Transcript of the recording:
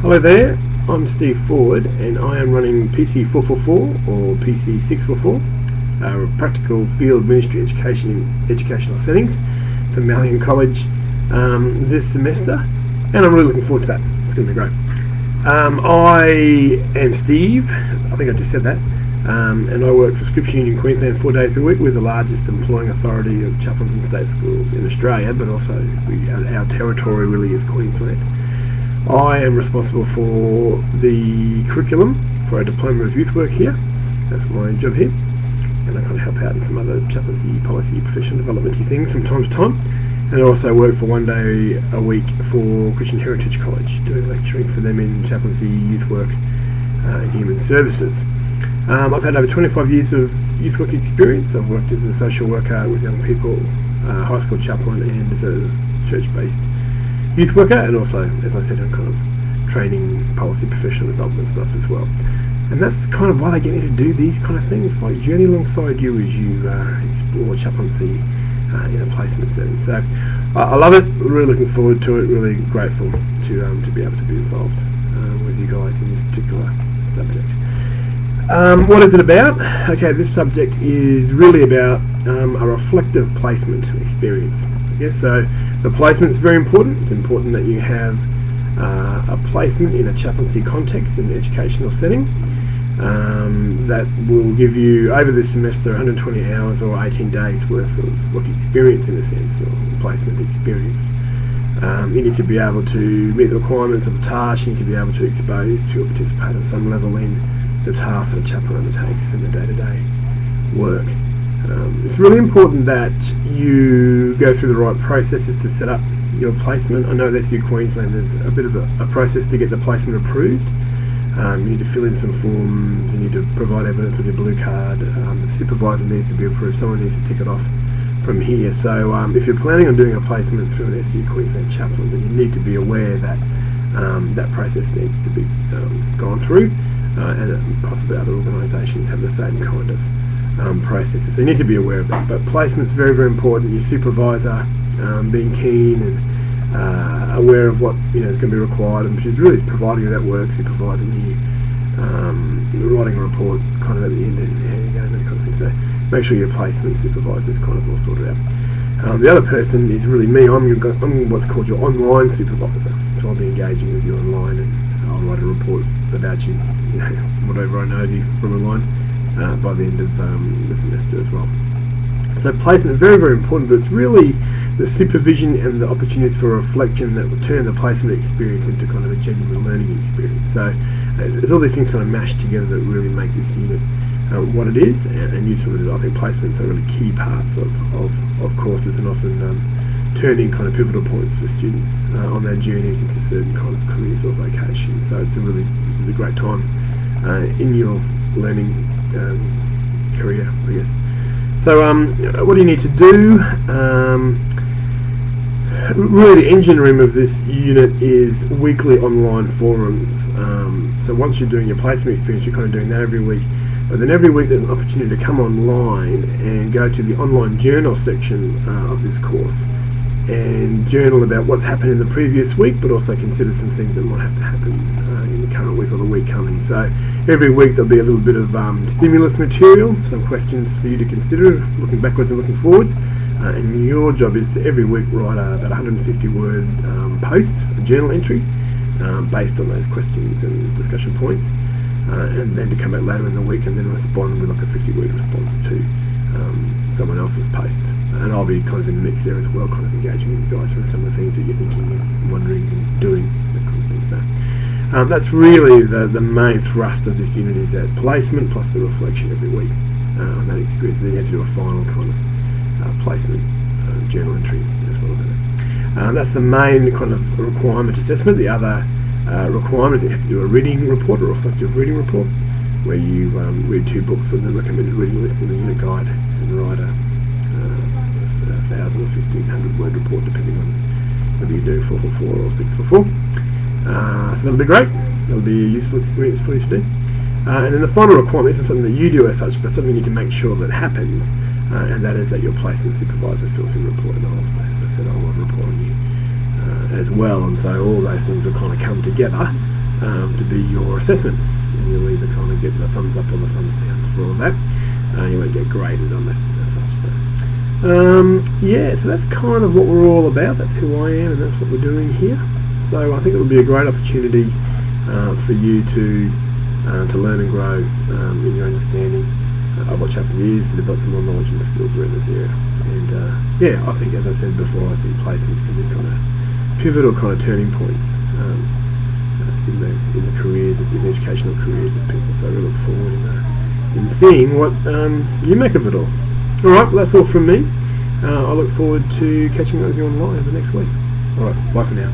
Hello there, I'm Steve Ford and I am running PC444 or PC644, Practical Field Ministry Education in Educational Settings for Malyon College this semester, and I'm really looking forward to that. It's going to be great. I am Steve, I think I just said that, and I work for Scripps Union Queensland 4 days a week. We're the largest employing authority of chaplains in state schools in Australia, but also our territory really is Queensland. I am responsible for the curriculum for a Diploma of Youth Work here. That's my job here, and I kind of help out in some other chaplaincy, policy, professional development-y things from time to time. And I also work for 1 day a week for Christian Heritage College, doing lecturing for them in chaplaincy, youth work, and human services. I've had over 25 years of youth work experience. I've worked as a social worker with young people, high school chaplain, and as a church-based youth worker, and also, as I said, I'm kind of training, policy, professional development stuff as well. And that's kind of why they get me to do these kind of things, like journey alongside you as you explore chaplaincy in a placement setting. So I love it, really looking forward to it, really grateful to be able to be involved with you guys in this particular subject. What is it about? Okay, this subject is really about a reflective placement experience. Yes, so the placement is very important. It's important that you have a placement in a chaplaincy context, in an educational setting, that will give you, over this semester, 120 hours or 18 days worth of work experience, in a sense, or placement experience. You need to be able to meet the requirements of the task. You need to be able to expose to or participate at some level in the task that a chaplain undertakes in the day-to-day work. It's really important that you go through the right processes to set up your placement. I know at SU Queensland there's a bit of a process to get the placement approved. You need to fill in some forms, you need to provide evidence of your blue card, the supervisor needs to be approved, someone needs to tick it off from here. So if you're planning on doing a placement through an SU Queensland chaplain, then you need to be aware that that process needs to be gone through, and possibly other organisations have the same kind of processes, so you need to be aware of that. But placement's very, very important. Your supervisor being keen and aware of what is going to be required, and which is really providing you that work, supervising you, writing a report kind of at the end, and how you go, and that kind of thing. So make sure your placement supervisor is kind of all sorted out. The other person is really me. I'm what's called your online supervisor, so I'll be engaging with you online, and I'll write a report about you, whatever I know of you from online, by the end of the semester as well. So placement is very, very important, but it's really the supervision and the opportunities for reflection that will turn the placement experience into kind of a genuine learning experience. So it's all these things kind of mashed together that really make this unit what it is, and useful. I think placements are really key parts of courses, and often turning kind of pivotal points for students on their journeys into certain kind of careers or vocations. So this is a great time in your learning career, I guess. So what do you need to do? Really, the engine room of this unit is weekly online forums. So once you're doing your placement experience, you're kind of doing that every week. But then every week there's an opportunity to come online and go to the online journal section of this course and journal about what's happened in the previous week, but also consider some things that might have to happen in the current week or the week coming. So every week there'll be a little bit of stimulus material, some questions for you to consider, looking backwards and looking forwards. And your job is to every week write about 150-word post, a journal entry, based on those questions and discussion points, and then to come back later in the week and then respond with like a 50-word response to someone else's post. And I'll be kind of in the mix there as well, kind of engaging with you guys around some of the things that you're thinking and wondering and doing, that kind of thing. So that's really the main thrust of this unit, is that placement plus the reflection every week on that experience. And then you have to do a final kind of placement journal entry as well as that. That's the main kind of requirement assessment. The other requirement is you have to do a reading report, a reflective reading report, where you read 2 books on the recommended reading list in the unit guide and write a 1,000 or 1,500 word report, depending on whether you do 444 or 644. So that'll be great. That'll be a useful experience for you to do. And then the final requirement isn't something that you do as such, but something you need to make sure that happens, and that is that your placement supervisor fills in a report. And also, as I said, I'll write a report on you as well. And so all those things will kind of come together to be your assessment, and you'll either kind of get the thumbs up or the thumbs down for all that. You won't get graded on that as such. Yeah, so that's kind of what we're all about. That's who I am, and that's what we're doing here. So I think it would be a great opportunity for you to learn and grow in your understanding of what chapter is, to develop some more knowledge and skills around this area. And yeah, I think, as I said before, I think placements can be kind of pivotal kind of turning points in the careers, in the educational careers of people. So we look forward in seeing what you make of it all. Alright, well, that's all from me. I look forward to catching up with you online the next week. Alright, bye for now.